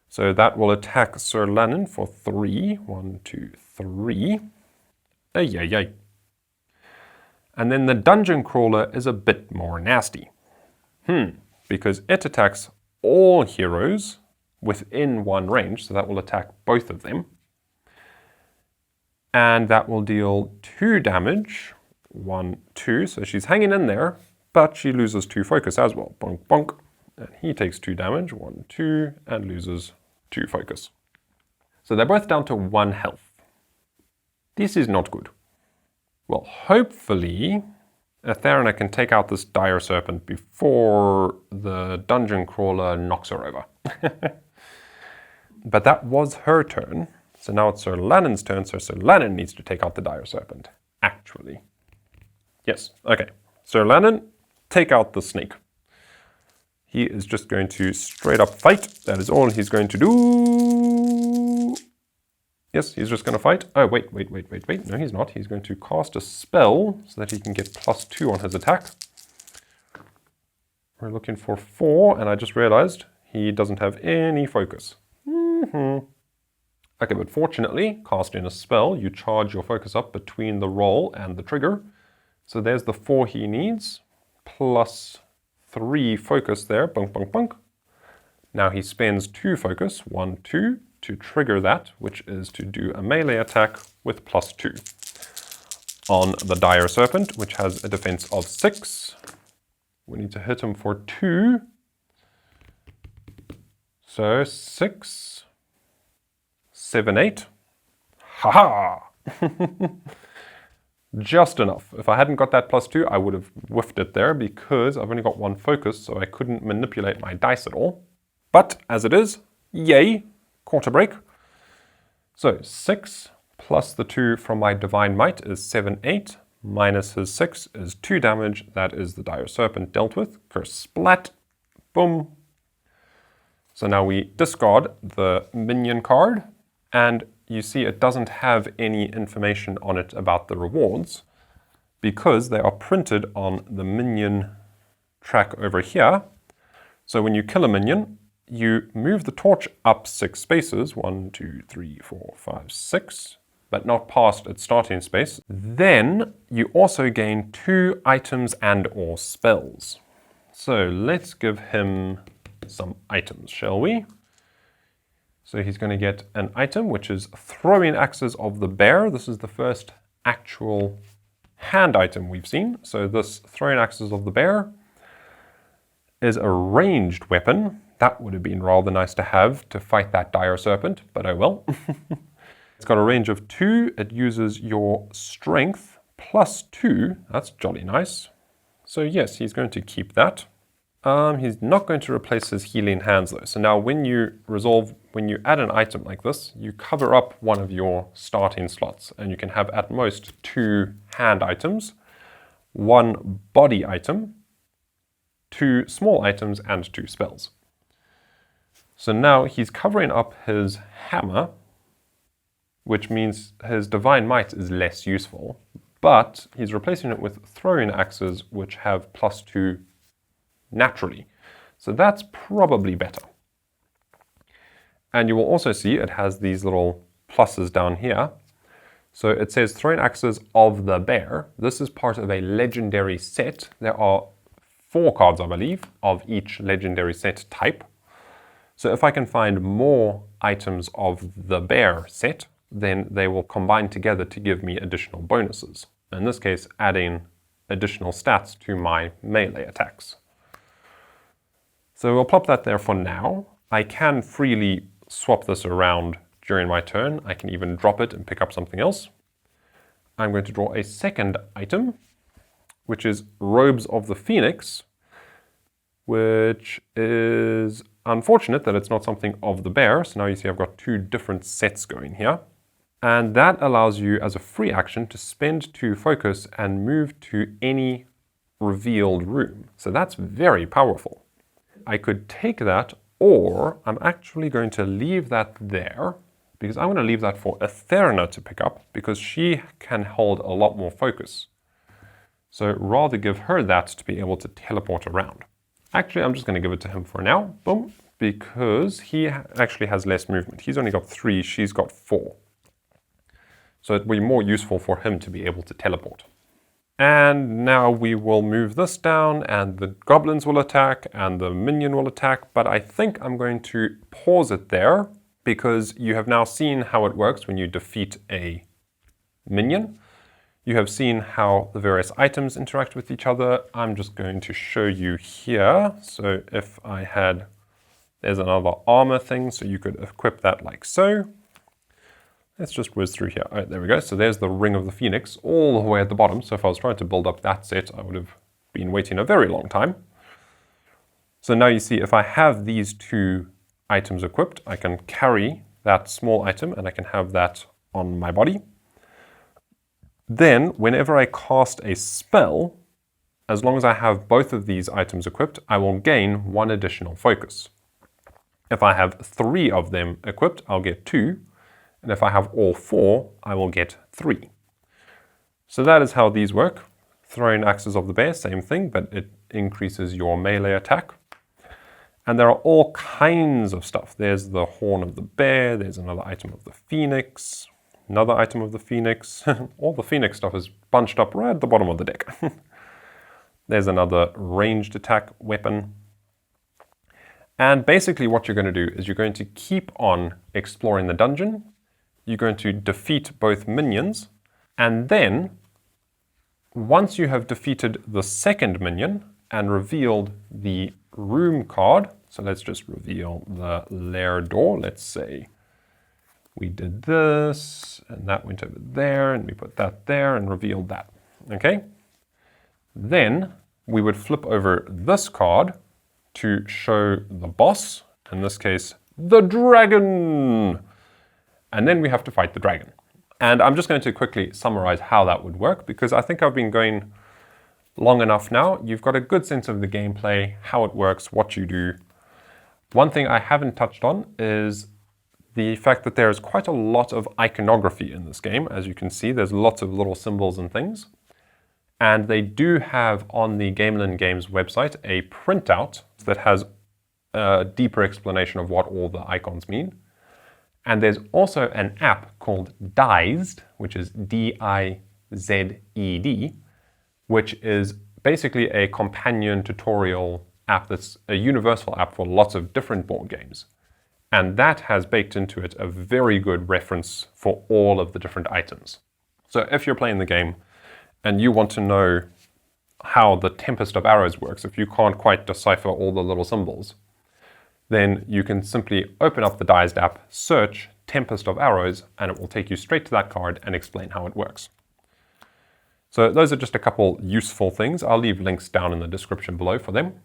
[SPEAKER 1] So that will attack Sir Lannan for 3. 1, 2, 3. Ay. And then the dungeon crawler is a bit more nasty. Because it attacks all heroes within 1 range, so that will attack both of them. And that will deal 2 damage. 1, 2, so she's hanging in there, but she loses 2 focus as well. Bonk, bonk. And he takes 2 damage, 1, 2, and loses 2 focus. So they're both down to 1 health. This is not good. Well, hopefully Atherna can take out this dire serpent before the dungeon crawler knocks her over. But that was her turn. So now it's Sir Lannan's turn, so Sir Lannan needs to take out the dire serpent. Actually. Yes, okay. Sir Lannan, take out the snake. He is just going to straight up fight. That is all he's going to do. Yes, he's just going to fight. Oh, wait. No, he's not. He's going to cast a spell so that he can get +2 on his attack. We're looking for 4, and I just realized he doesn't have any focus. Okay, but fortunately, casting a spell, you charge your focus up between the roll and the trigger. So there's the 4 he needs, +3 focus there, bunk, bunk, bunk. Now he spends 2 focus, 1, 2, to trigger that, which is to do a melee attack with +2 on the dire serpent, which has a defense of 6. We need to hit him for 2. So 6, 7, 8. Haha! Just enough. If I hadn't got that +2, I would have whiffed it there because I've only got 1 focus, so I couldn't manipulate my dice at all. But as it is, yay, quarter break. So 6 plus the 2 from my Divine Might is 7, 8, minus his 6 is 2 damage. That is the Dire Serpent dealt with. Curse splat. Boom. So now we discard the minion card, and you see it doesn't have any information on it about the rewards because they are printed on the minion track over here. So when you kill a minion, you move the torch up 6 spaces, 1, 2, 3, 4, 5, 6, but not past its starting space. Then you also gain 2 items and or spells. So let's give him some items, shall we? So he's going to get an item, which is Throwing Axes of the Bear. This is the first actual hand item we've seen. So this Throwing Axes of the Bear is a ranged weapon. That would have been rather nice to have to fight that Dire Serpent, but oh well. It's got a range of 2. It uses your strength +2. That's jolly nice. So yes, he's going to keep that. He's not going to replace his healing hands though. So now when you add an item like this, you cover up one of your starting slots and you can have at most 2 hand items, 1 body item, 2 small items, and 2 spells. So now he's covering up his hammer, which means his Divine Might is less useful, but he's replacing it with Throwing Axes, which have +2 naturally. So that's probably better. And you will also see it has these little pluses down here. So it says Throwing Axes of the Bear. This is part of a legendary set. There are 4 cards, I believe, of each legendary set type. So if I can find more items of the bear set, then they will combine together to give me additional bonuses. In this case, adding additional stats to my melee attacks. So we'll plop that there for now. I can freely swap this around during my turn. I can even drop it and pick up something else. I'm going to draw a second item, which is Robes of the Phoenix, which is unfortunate that it's not something of the bear. So now you see I've got 2 different sets going here. And that allows you as a free action to spend 2 focus and move to any revealed room. So that's very powerful. I could take that, or I'm actually going to leave that there because I'm going to leave that for Etherna to pick up because she can hold a lot more focus. So rather give her that to be able to teleport around. Actually, I'm just going to give it to him for now, boom, because he actually has less movement. He's only got 3, she's got 4. So it will be more useful for him to be able to teleport. And now we will move this down and the goblins will attack and the minion will attack, but I think I'm going to pause it there because you have now seen how it works when you defeat a minion. You have seen how the various items interact with each other. I'm just going to show you here. So if I had, there's another armor thing, so you could equip that like so. Let's just whiz through here. All right, there we go. So there's the Ring of the Phoenix all the way at the bottom. So if I was trying to build up that set, I would have been waiting a very long time. So now you see if I have these 2 items equipped, I can carry that small item and I can have that on my body. Then whenever I cast a spell, as long as I have both of these items equipped, I will gain 1 additional focus. If I have 3 of them equipped, I'll get 2. And if I have all 4, I will get 3. So that is how these work. Throwing Axes of the Bear, same thing, but it increases your melee attack. And there are all kinds of stuff. There's the Horn of the Bear, there's another item of the Phoenix, another item of the Phoenix. All the Phoenix stuff is bunched up right at the bottom of the deck. There's another ranged attack weapon. And basically what you're going to do is you're going to keep on exploring the dungeon. You're going to defeat both minions, and then once you have defeated the second minion and revealed the room card, so let's just reveal the lair door, let's say we did this, and that went over there, and we put that there and revealed that. Okay? Then we would flip over this card to show the boss, in this case, the dragon. And then we have to fight the dragon. And I'm just going to quickly summarize how that would work, because I think I've been going long enough now. You've got a good sense of the gameplay, how it works, what you do. One thing I haven't touched on is the fact that there is quite a lot of iconography in this game. As you can see, there's lots of little symbols and things. And they do have on the Gamelyn Games website a printout that has a deeper explanation of what all the icons mean. And there's also an app called Dized, which is D-I-Z-E-D, which is basically a companion tutorial app that's a universal app for lots of different board games. And that has baked into it a very good reference for all of the different items. So if you're playing the game and you want to know how the Tempest of Arrows works, if you can't quite decipher all the little symbols, then you can simply open up the Dized app, search Tempest of Arrows, and it will take you straight to that card and explain how it works. So those are just a couple useful things. I'll leave links down in the description below for them.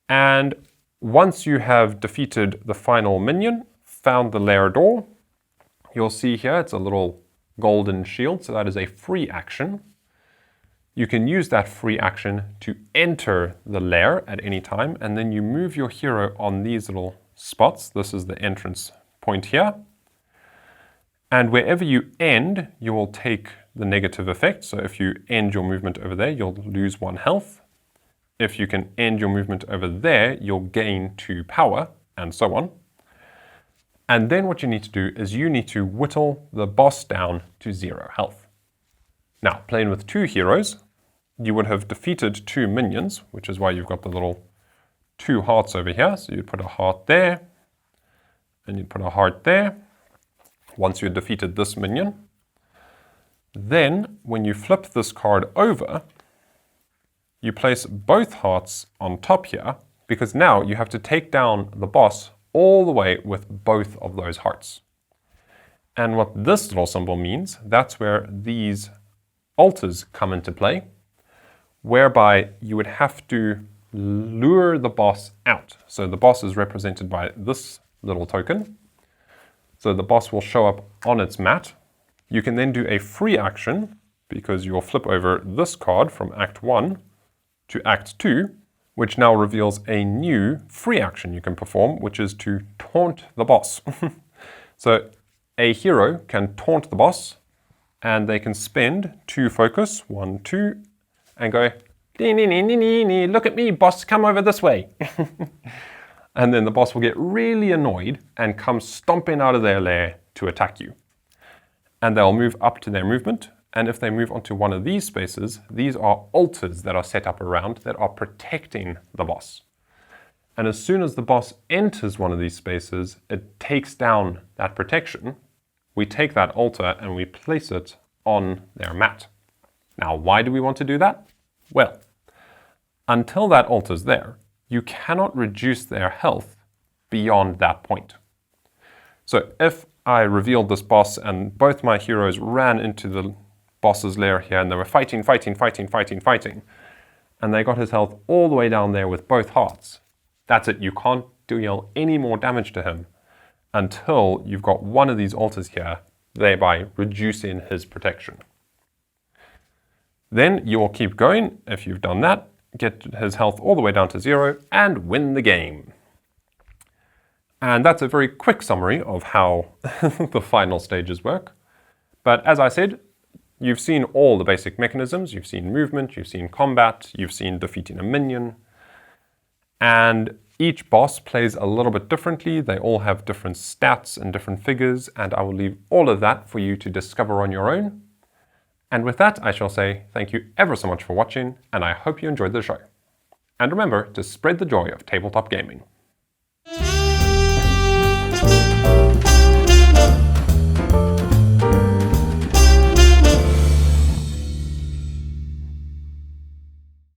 [SPEAKER 1] And once you have defeated the final minion, found the lair door, you'll see here it's a little golden shield, so that is a free action. You can use that free action to enter the lair at any time, and then you move your hero on these little spots. This is the entrance point here. And wherever you end, you will take the negative effect. So if you end your movement over there, you'll lose 1 health. If you can end your movement over there, you'll gain 2 power, and so on. And then what you need to do is you need to whittle the boss down to 0 health. Now, playing with 2 heroes, you would have defeated 2 minions, which is why you've got the little 2 hearts over here. So you'd put a heart there, and you'd put a heart there, once you defeated this minion. Then, when you flip this card over, you place both hearts on top here, because now you have to take down the boss all the way with both of those hearts. And what this little symbol means, that's where these altars come into play, whereby you would have to lure the boss out. So the boss is represented by this little token. So the boss will show up on its mat. You can then do a free action, because you'll flip over this card from Act 1 to Act 2, which now reveals a new free action you can perform, which is to taunt the boss. So a hero can taunt the boss, and they can spend 2 focus, 1, 2, and go, look at me, boss, come over this way. And then the boss will get really annoyed and come stomping out of their lair to attack you. And they'll move up to their movement. And if they move onto one of these spaces, these are altars that are set up around that are protecting the boss. And as soon as the boss enters one of these spaces, it takes down that protection. We take that altar and we place it on their mat. Now, why do we want to do that? Well, until that altar's there, you cannot reduce their health beyond that point. So if I revealed this boss and both my heroes ran into the boss's lair here and they were fighting, and they got his health all the way down there with both hearts, that's it. You can't deal any more damage to him until you've got one of these altars here, thereby reducing his protection. Then you will keep going. If you've done that, get his health all the way down to 0 and win the game. And that's a very quick summary of how the final stages work. But as I said, you've seen all the basic mechanisms. You've seen movement, you've seen combat, you've seen defeating a minion. And each boss plays a little bit differently. They all have different stats and different figures, and I will leave all of that for you to discover on your own. And with that, I shall say thank you ever so much for watching, and I hope you enjoyed the show. And remember to spread the joy of tabletop gaming.